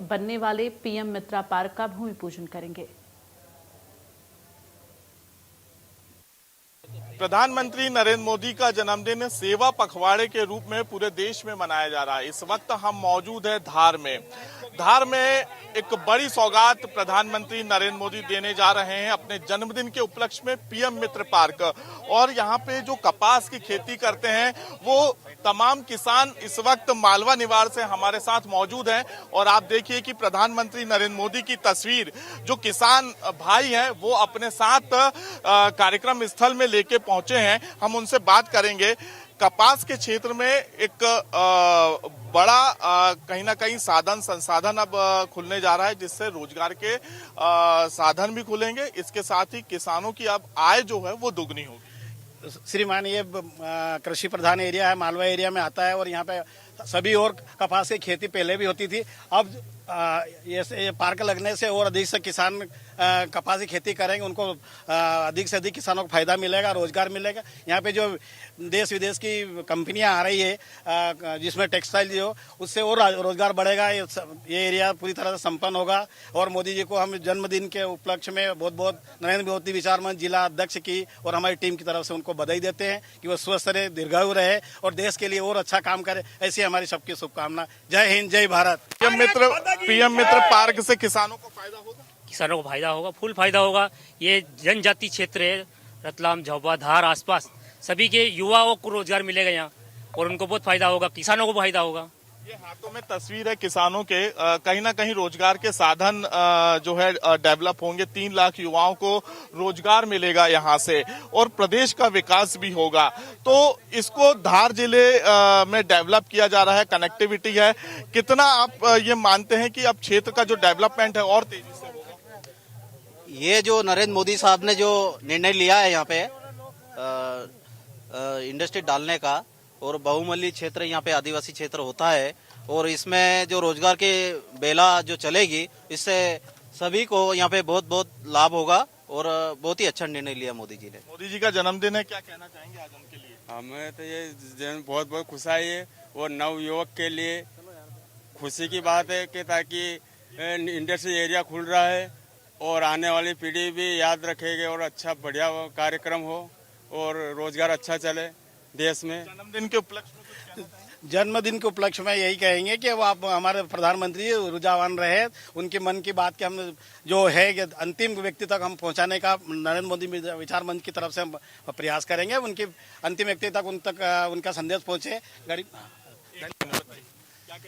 बनने वाले पीएम मित्रा पार्क का भूमि पूजन करेंगे। प्रधानमंत्री नरेंद्र मोदी का जन्मदिन सेवा पखवाड़े के रूप में पूरे देश में मनाया जा रहा है। इस वक्त हम मौजूद है धार में। धार में एक बड़ी सौगात प्रधानमंत्री नरेंद्र मोदी देने जा रहे हैं अपने जन्मदिन के उपलक्ष्य में पीएम मित्र पार्क। और यहाँ पे जो कपास की खेती करते हैं वो तमाम किसान इस वक्त मालवा निवार से हमारे साथ मौजूद हैं। और आप देखिए कि प्रधानमंत्री नरेंद्र मोदी की तस्वीर जो किसान भाई हैं वो अपने साथ कार्यक्रम स्थल में लेके पहुंचे हैं। हम उनसे बात करेंगे। कपास के क्षेत्र में एक बड़ा कहीं ना कहीं साधन संसाधन अब खुलने जा रहा है, जिससे रोजगार के साधन भी खुलेंगे। इसके साथ ही किसानों की अब आय जो है वो दुगनी होगी। श्रीमान, ये कृषि प्रधान एरिया है, मालवा एरिया में आता है और यहाँ पे सभी और कपास की खेती पहले भी होती थी। अब ये पार्क लगने से और अधिक से किसान कपास की खेती करेंगे, उनको अधिक से अधिक किसानों को फायदा मिलेगा, रोजगार मिलेगा। यहाँ पे जो देश विदेश की कंपनियां आ रही है जिसमें टेक्सटाइल जो उससे और रोजगार बढ़ेगा। ये एरिया पूरी तरह से संपन्न होगा। और मोदी जी को हम जन्मदिन के उपलक्ष्य में बहुत बहुत नरेंद्र मोदी विचार मंच जिला अध्यक्ष की और हमारी टीम की तरफ से उनको बधाई देते हैं कि वो स्वस्थ रहे, दीर्घायु रहे और देश के लिए और अच्छा काम करे। ऐसी हमारी सबकी शुभकामना। जय हिंद, जय भारत। पीएम मित्र पार्क से किसानों को फायदा होगा? किसानों को फायदा होगा, फुल फायदा होगा। ये जनजाति क्षेत्र है, रतलाम, झाबुआ, धार आसपास सभी के युवाओं को रोजगार मिलेगा यहाँ और उनको बहुत फायदा होगा, किसानों को फायदा होगा। ये हाथों में तस्वीर है किसानों के। कहीं ना कहीं रोजगार के साधन जो है डेवलप होंगे। 3 लाख युवाओं को रोजगार मिलेगा यहाँ से और प्रदेश का विकास भी होगा। तो इसको धार जिले में डेवलप किया जा रहा है, कनेक्टिविटी है। कितना आप ये मानते हैं कि अब क्षेत्र का जो डेवलपमेंट है और तेजी से होगा? ये जो नरेंद्र मोदी साहब ने जो निर्णय लिया है यहाँ पे इंडस्ट्री डालने का, और बहुमूल्य क्षेत्र यहाँ पे आदिवासी क्षेत्र होता है और इसमें जो रोजगार के बेला जो चलेगी, इससे सभी को यहाँ पे बहुत बहुत लाभ होगा और बहुत ही अच्छा निर्णय लिया मोदी जी ने। मोदी जी का जन्मदिन है, क्या कहना चाहेंगे आज उनके लिए? हमें तो ये बहुत बहुत खुशी है और नव युवक के लिए खुशी की बात है कि ताकि इंडस्ट्री एरिया खुल रहा है और आने वाली पीढ़ी भी याद रखेगी और अच्छा बढ़िया कार्यक्रम हो और रोजगार अच्छा चले देश में। जन्मदिन के उपलक्ष्य में यही कहेंगे कि वो आप हमारे प्रधानमंत्री रुझावान रहे, उनके मन की बात के हम जो है कि अंतिम व्यक्ति तक हम पहुंचाने का नरेंद्र मोदी विचार मंच की तरफ से हम प्रयास करेंगे। उनकी अंतिम व्यक्ति तक उनका संदेश पहुंचे।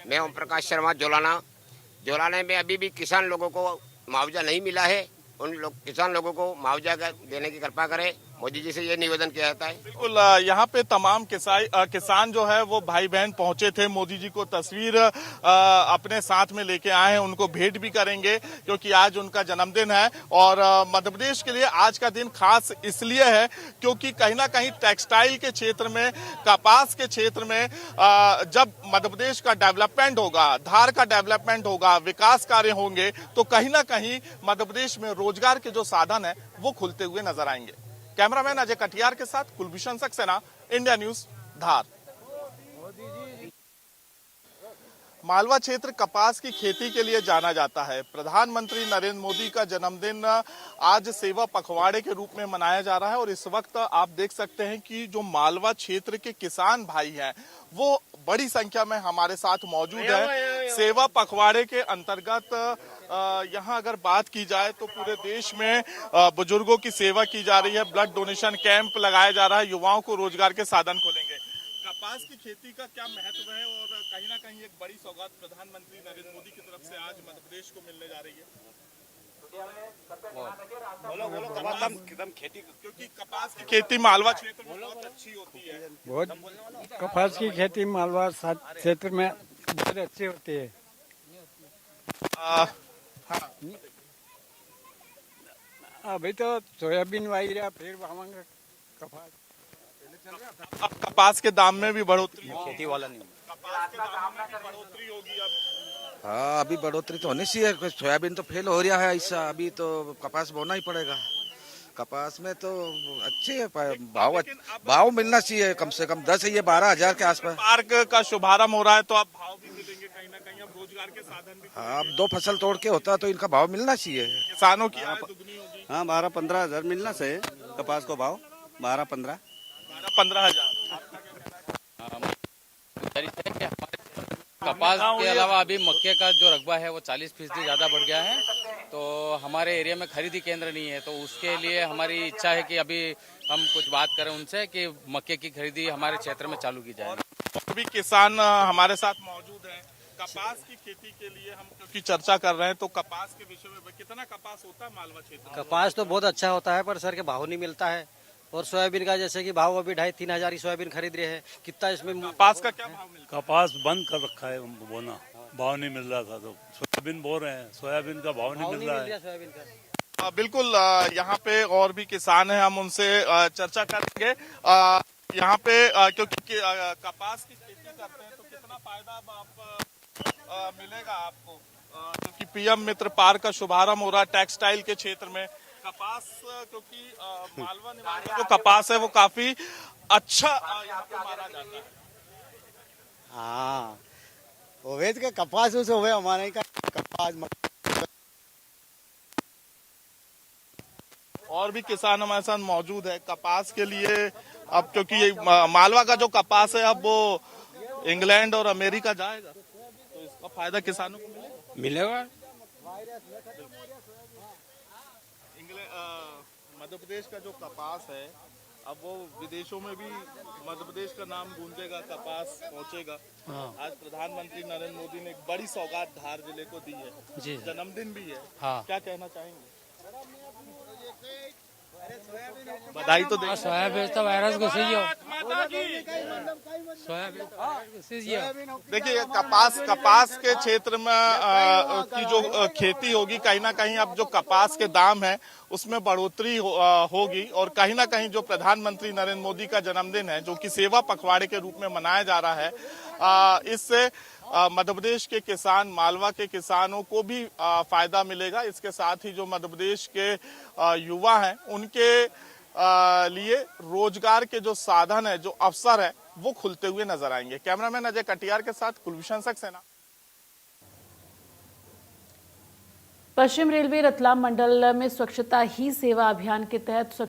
मैं ओम प्रकाश शर्मा, जोलाना में अभी भी किसान लोगों को मुआवजा नहीं मिला है। उन किसान लोगों को मुआवजा देने की कृपा करें। मोदी जी से ये निवेदन किया जाता है। बिल्कुल, यहाँ पे तमाम किसान जो है वो भाई बहन पहुंचे थे। मोदी जी को तस्वीर अपने साथ में लेके आए हैं, उनको भेंट भी करेंगे क्योंकि आज उनका जन्मदिन है। और मध्य प्रदेश के लिए आज का दिन खास इसलिए है क्योंकि कहीं ना कहीं टेक्सटाइल के क्षेत्र में, कपास के क्षेत्र में जब मध्य प्रदेश का डेवलपमेंट होगा, धार का डेवलपमेंट होगा, विकास कार्य होंगे, तो कहीं ना कहीं मध्य प्रदेश में रोजगार के जो साधन है वो खुलते हुए नजर आएंगे। कैमरामैन अजय कटियार के साथ कुलभूषण सक्सेना, इंडिया न्यूज, धार। मालवा क्षेत्र कपास की खेती के लिए जाना जाता है। प्रधानमंत्री नरेंद्र मोदी का जन्मदिन आज सेवा पखवाड़े के रूप में मनाया जा रहा है और इस वक्त आप देख सकते हैं कि जो मालवा क्षेत्र के किसान भाई हैं वो बड़ी संख्या में हमारे साथ मौजूद है। सेवा पखवाड़े के अंतर्गत यहाँ अगर बात की जाए तो पूरे देश में बुजुर्गों की सेवा की जा रही है, ब्लड डोनेशन कैंप लगाया जा रहा है, युवाओं को रोजगार के साधन खोलेंगे। कपास की खेती का क्या महत्व है और कहीं ना कहीं एक बड़ी सौगात प्रधानमंत्री नरेंद्र मोदी की तरफ से आज मध्य प्रदेश को मिलने जा रही है। क्योंकि कपास की खेती मालवा क्षेत्र में बहुत अच्छी होती है। बहुत कपास की खेती मालवा क्षेत्र में बहुत अच्छी होती है। अभी तो सोयाबीन वाई रहा, फिर वावांगे कपास। अब कपास के दाम में भी बढ़ोतरी, खेती वाला नहीं, कपास के दाम में भी बढ़ोतरी होगी अब। हाँ, अभी बढ़ोतरी तो होनी चाहिए। सोयाबीन तो फेल हो रहा है, ऐसा अभी तो कपास बोना ही पड़ेगा। कपास में तो अच्छे भाव मिलना चाहिए, कम से कम 10 या 12 हजार के आसपास। पार्क का शुभारंभ हो रहा है तो अब भाव भी मिलेंगे कहीं ना कहीं। अब रोजगार के साधन भी हाँ, अब 2 फसल तोड़ के होता है तो इनका भाव मिलना चाहिए। किसानों की आय दुगनी होगी। हाँ 12-15 हजार मिलना चाहिए कपास को भाव 12-15। 12-15 हजार। कपास के अलावा अभी मक्के का जो रकबा है वो 40% ज्यादा बढ़ गया है, तो हमारे एरिया में खरीदी केंद्र नहीं है, तो उसके लिए हमारी इच्छा है कि अभी हम कुछ बात करें उनसे कि मक्के की खरीदी हमारे क्षेत्र में चालू की जाए। अभी किसान हमारे साथ मौजूद हैं। कपास की खेती के लिए हम क्योंकि चर्चा कर रहे हैं, तो कपास के विषय में कितना कपास होता है मालवा क्षेत्र में? कपास तो बहुत अच्छा होता है, पर सर के भाव नहीं मिलता है। और सोयाबीन का जैसे कि भाव अभी 2,500-3 हजार ही सोयाबीन खरीद रहे हैं, कितना इसमें कपास का क्या भाव मिलता कपास बंद कर रखा है बोना, भाव नहीं मिल रहा था, तो सोयाबीन बो रहे हैं, सोयाबीन का भाव नहीं मिल रहा है। सोयाबीन का बिल्कुल यहाँ पे और भी किसान हैं, हम उनसे चर्चा करेंगे। यहाँ पे क्योंकि कपास की खेती करते हैं तो कितना फायदा अब आप मिलेगा आपको, क्योंकि पीएम मित्र पार्क का शुभारंभ हो रहा है टेक्सटाइल के क्षेत्र में। कपास क्योंकि मालवा निवासी जो कपास है वो काफी अच्छा यहाँ पे माना जाता है। हाँ ओवेद के कपास उसे हुए हमारे का कपास। और भी किसान हमारे साथ मौजूद है। कपास के लिए अब क्योंकि ये मालवा का जो कपास है अब वो इंग्लैंड और अमेरिका जाएगा, तो इसका फायदा किसानों को मिलेगा। मध्य प्रदेश का जो कपास है अब वो विदेशों में भी मध्य प्रदेश का नाम गूंजेगा, कपास पहुंचेगा। आज प्रधानमंत्री नरेंद्र मोदी ने एक बड़ी सौगात धार जिले को दी है, जन्मदिन भी है। क्या कहना चाहेंगे? बधाई तो दे। सोयाबीन तो वायरस को सही हो। देखिए कपास के क्षेत्र में की जो खेती होगी, कहीं ना कहीं अब जो कपास के दाम है उसमें बढ़ोतरी होगी, और कहीं ना कहीं जो प्रधानमंत्री नरेंद्र मोदी का जन्मदिन है जो कि सेवा पखवाड़े के रूप में मनाया जा रहा है, इससे मध्य प्रदेश के किसान, मालवा के किसानों को भी फायदा मिलेगा। इसके साथ ही जो मध्य प्रदेश के युवा हैं उनके लिए रोजगार के जो साधन है, जो अवसर है, वो खुलते हुए नजर आएंगे। कैमरामैन अजय कटियार के साथ कुलभूषण सक्सेना। पश्चिम रेलवे रतलाम मंडल में स्वच्छता ही सेवा अभियान के तहत